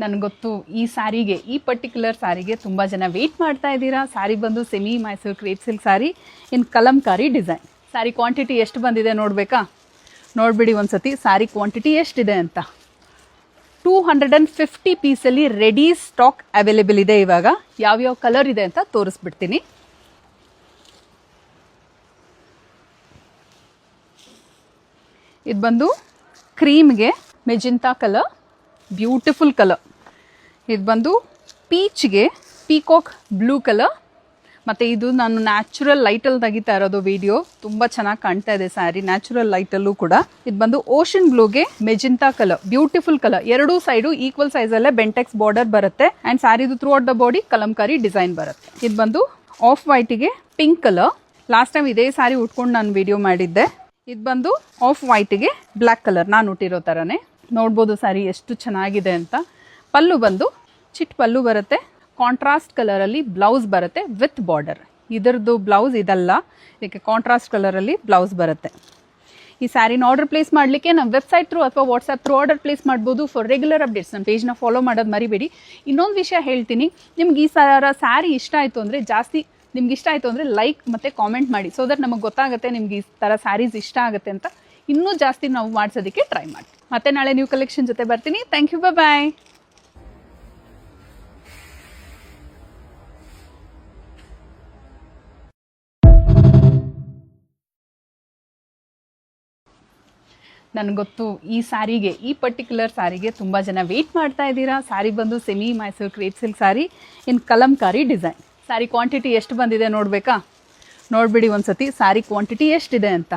ನನಗೆ ಗೊತ್ತು ಈ ಸ್ಯಾರಿಗೆ, ಈ ಪರ್ಟಿಕ್ಯುಲರ್ ಸ್ಯಾರಿಗೆ ತುಂಬ ಜನ ವೆಯ್ಟ್ ಮಾಡ್ತಾ ಇದ್ದೀರಾ. ಸ್ಯಾರಿ ಬಂದು semi Mysore crepe silk sari in Kalamkari design. Sari quantity ಎಷ್ಟು ಬಂದಿದೆ ನೋಡಬೇಕಾ? ನೋಡಿಬಿಡಿ ಒಂದ್ಸತಿ ಸ್ಯಾರಿ ಕ್ವಾಂಟಿಟಿ ಎಷ್ಟಿದೆ ಅಂತ. 250 ಪೀಸಲ್ಲಿ ರೆಡಿ ಸ್ಟಾಕ್ ಅವೈಲೇಬಲ್ ಇದೆ. ಇವಾಗ ಯಾವ್ಯಾವ ಕಲರ್ ಇದೆ ಅಂತ ತೋರಿಸ್ಬಿಡ್ತೀನಿ. ಇದು ಬಂದು ಕ್ರೀಮ್ಗೆ ಮೆಜೆಂಟಾ ಕಲರ್, ಬ್ಯೂಟಿಫುಲ್ ಕಲರ್. ಇದು ಬಂದು ಪೀಚ್ಗೆ ಪೀಕಾಕ್ ಬ್ಲೂ ಕಲರ್. ಮತ್ತು ಇದು ನಾನು ನ್ಯಾಚುರಲ್ ಲೈಟಲ್ಲಿ ತೆಗಿತಾ ಇರೋದು ವಿಡಿಯೋ. ತುಂಬ ಚೆನ್ನಾಗಿ ಕಾಣ್ತಾ ಇದೆ ಸ್ಯಾರಿ ನ್ಯಾಚುರಲ್ ಲೈಟಲ್ಲೂ ಕೂಡ. ಇದು ಬಂದು ಓಷನ್ ಬ್ಲೂಗೆ ಮೆಜೆಂಟಾ ಕಲರ್, ಬ್ಯೂಟಿಫುಲ್ ಕಲರ್. ಎರಡೂ ಸೈಡು ಈಕ್ವಲ್ ಸೈಜಲ್ಲೇ ಬೆಂಟೆಕ್ಸ್ ಬಾರ್ಡರ್ ಬರುತ್ತೆ. ಆ್ಯಂಡ್ ಸ್ಯಾರಿದು throughout the body Kalamkari design ಬರುತ್ತೆ. ಇದು ಬಂದು ಆಫ್ ವೈಟಿಗೆ ಪಿಂಕ್ ಕಲರ್. ಲಾಸ್ಟ್ ಟೈಮ್ ಇದೇ ಸ್ಯಾರಿ ಉಟ್ಕೊಂಡು ನಾನು ವಿಡಿಯೋ ಮಾಡಿದ್ದೆ. ಇದು ಬಂದು ಆಫ್ ವೈಟಿಗೆ ಬ್ಲ್ಯಾಕ್ ಕಲರ್, ನಾನು ಉಟ್ಟಿರೋ ಥರನೇ. ನೋಡ್ಬೋದು ಸ್ಯಾರಿ ಎಷ್ಟು ಚೆನ್ನಾಗಿದೆ ಅಂತ. ಪಲ್ಲು ಬಂದು ಚಿಟ್ ಪಲ್ಲು ಬರುತ್ತೆ. ಕಾಂಟ್ರಾಸ್ಟ್ ಕಲರಲ್ಲಿ ಬ್ಲೌಸ್ ಬರುತ್ತೆ ವಿತ್ ಬಾರ್ಡರ್. ಇದರದ್ದು ಬ್ಲೌಸ್ ಇದಲ್ಲ, ಇದಕ್ಕೆ ಕಾಂಟ್ರಾಸ್ಟ್ ಕಲರಲ್ಲಿ ಬ್ಲೌಸ್ ಬರುತ್ತೆ. ಈ ಸ್ಯಾರಿನ ಆರ್ಡರ್ ಪ್ಲೇಸ್ ಮಾಡಲಿಕ್ಕೆ ನಮ್ಮ ವೆಬ್ಸೈಟ್ ಥ್ರೂ ಅಥವಾ ವಾಟ್ಸಪ್ ಥ್ರೂ ಆರ್ಡರ್ ಪ್ಲೇಸ್ ಮಾಡ್ಬೋದು. ಫಾರ್ ರೆಗ್ಯುಲರ್ ಅಪ್ಡೇಟ್ಸ್ ನಮ್ಮ ಪೇಜ್ನ ಫಾಲೋ ಮಾಡೋದು ಮರಿಬೇಡಿ. ಇನ್ನೊಂದು ವಿಷಯ ಹೇಳ್ತೀನಿ, ನಿಮ್ಗೆ ಈ ಸ್ಯಾರಿ ಇಷ್ಟ ಆಯಿತು ಅಂದರೆ ನಿಮ್ಗೆ ಇಷ್ಟ ಆಯಿತು ಅಂದರೆ ಲೈಕ್ ಮತ್ತು ಕಾಮೆಂಟ್ ಮಾಡಿ. ಸೊ ದಟ್ ನಮಗೆ ಗೊತ್ತಾಗುತ್ತೆ ನಿಮ್ಗೆ ಈ ಥರ ಸ್ಯಾರೀಸ್ ಇಷ್ಟ ಆಗುತ್ತೆ ಅಂತ. ಇನ್ನೂ ಜಾಸ್ತಿ ನಾವು ಮಾಡಿಸೋದಕ್ಕೆ ಟ್ರೈ ಮಾಡಿ. ಮತ್ತೆ ನಾಳೆ ನ್ಯೂ ಕಲೆಕ್ಷನ್ ಜೊತೆ ಬರ್ತೀನಿ. ಥ್ಯಾಂಕ್ ಯು, ಬಾಯ್. ನನಗೆ ಗೊತ್ತು ಈ ಸ್ಯಾರಿಗೆ, ಈ ಪರ್ಟಿಕ್ಯುಲರ್ ಸ್ಯಾರಿಗೆ ತುಂಬ ಜನ ವೆಯ್ಟ್ ಮಾಡ್ತಾ ಇದ್ದೀರಾ. ಸ್ಯಾರಿ ಬಂದು semi Mysore crepe silk sari in Kalamkari design. Sari quantity ಎಷ್ಟು ಬಂದಿದೆ ನೋಡಬೇಕಾ? ನೋಡಿಬಿಡಿ ಒಂದ್ಸತಿ ಸ್ಯಾರಿ ಕ್ವಾಂಟಿಟಿ ಎಷ್ಟಿದೆ ಅಂತ.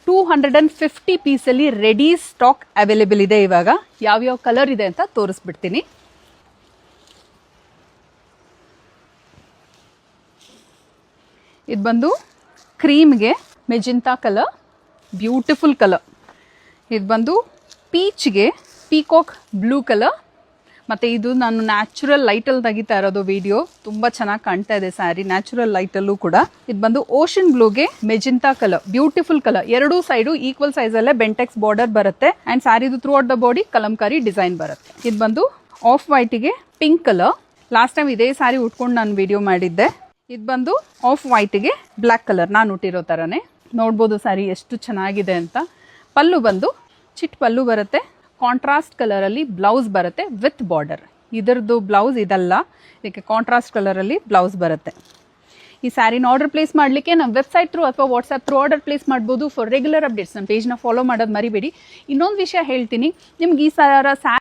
250 ಪೀಸಲ್ಲಿ ರೆಡಿ ಸ್ಟಾಕ್ ಅವೈಲೇಬಲ್ ಇದೆ. ಇವಾಗ ಯಾವ್ಯಾವ ಕಲರ್ ಇದೆ ಅಂತ ತೋರಿಸ್ಬಿಡ್ತೀನಿ. ಇದು ಬಂದು ಕ್ರೀಮ್ಗೆ ಮೆಜೆಂಟಾ ಕಲರ್, ಬ್ಯೂಟಿಫುಲ್ ಕಲರ್. ಇದು ಬಂದು ಪೀಚ್ಗೆ ಪೀಕಾಕ್ ಬ್ಲೂ ಕಲರ್. ಮತ್ತು ಇದು ನಾನು ನ್ಯಾಚುರಲ್ ಲೈಟಲ್ಲಿ ತೆಗಿತಾ ಇರೋದು ವಿಡಿಯೋ. ತುಂಬ ಚೆನ್ನಾಗಿ ಕಾಣ್ತಾ ಇದೆ ಸ್ಯಾರಿ ನ್ಯಾಚುರಲ್ ಲೈಟಲ್ಲೂ ಕೂಡ. ಇದು ಬಂದು ಓಷನ್ ಬ್ಲೂಗೆ ಮೆಜೆಂಟಾ ಕಲರ್, ಬ್ಯೂಟಿಫುಲ್ ಕಲರ್. ಎರಡೂ ಸೈಡು ಈಕ್ವಲ್ ಸೈಜಲ್ಲೇ ಬೆಂಟೆಕ್ಸ್ ಬಾರ್ಡರ್ ಬರುತ್ತೆ. ಆ್ಯಂಡ್ ಸ್ಯಾರಿದು throughout the body Kalamkari design ಬರುತ್ತೆ. ಇದು ಬಂದು ಆಫ್ ವೈಟಿಗೆ ಪಿಂಕ್ ಕಲರ್. ಲಾಸ್ಟ್ ಟೈಮ್ ಇದೇ ಸ್ಯಾರಿ ಉಟ್ಕೊಂಡು ನಾನು ವಿಡಿಯೋ ಮಾಡಿದ್ದೆ. ಇದು ಬಂದು ಆಫ್ ವೈಟಿಗೆ ಬ್ಲ್ಯಾಕ್ ಕಲರ್, ನಾನು ಉಟ್ಟಿರೋ ಥರನೇ. ನೋಡ್ಬೋದು ಸ್ಯಾರಿ ಎಷ್ಟು ಚೆನ್ನಾಗಿದೆ ಅಂತ. ಪಲ್ಲು ಬಂದು ಚಿಟ್ ಪಲ್ಲು ಬರುತ್ತೆ. ಕಾಂಟ್ರಾಸ್ಟ್ ಕಲರಲ್ಲಿ ಬ್ಲೌಸ್ ಬರುತ್ತೆ ವಿತ್ ಬಾರ್ಡರ್. ಇದರದ್ದು ಬ್ಲೌಸ್ ಇದಲ್ಲ, ಇದಕ್ಕೆ ಕಾಂಟ್ರಾಸ್ಟ್ ಕಲರಲ್ಲಿ ಬ್ಲೌಸ್ ಬರುತ್ತೆ. ಈ ಸ್ಯಾರಿನ ಆರ್ಡರ್ ಪ್ಲೇಸ್ ಮಾಡಲಿಕ್ಕೆ ನಮ್ಮ ವೆಬ್ಸೈಟ್ ಥ್ರೂ ಅಥವಾ ವಾಟ್ಸಪ್ ಥ್ರೂ ಆರ್ಡರ್ ಪ್ಲೇಸ್ ಮಾಡ್ಬೋದು. ಫಾರ್ ರೆಗ್ಯುಲರ್ ಅಪ್ಡೇಟ್ಸ್ ನಮ್ಮ ಪೇಜ್ನ ಫಾಲೋ ಮಾಡೋದು ಮರಿಬೇಡಿ. ಇನ್ನೊಂದು ವಿಷಯ ಹೇಳ್ತೀನಿ, ನಿಮ್ಗೆ ಈ ಸ್ಯಾರಿ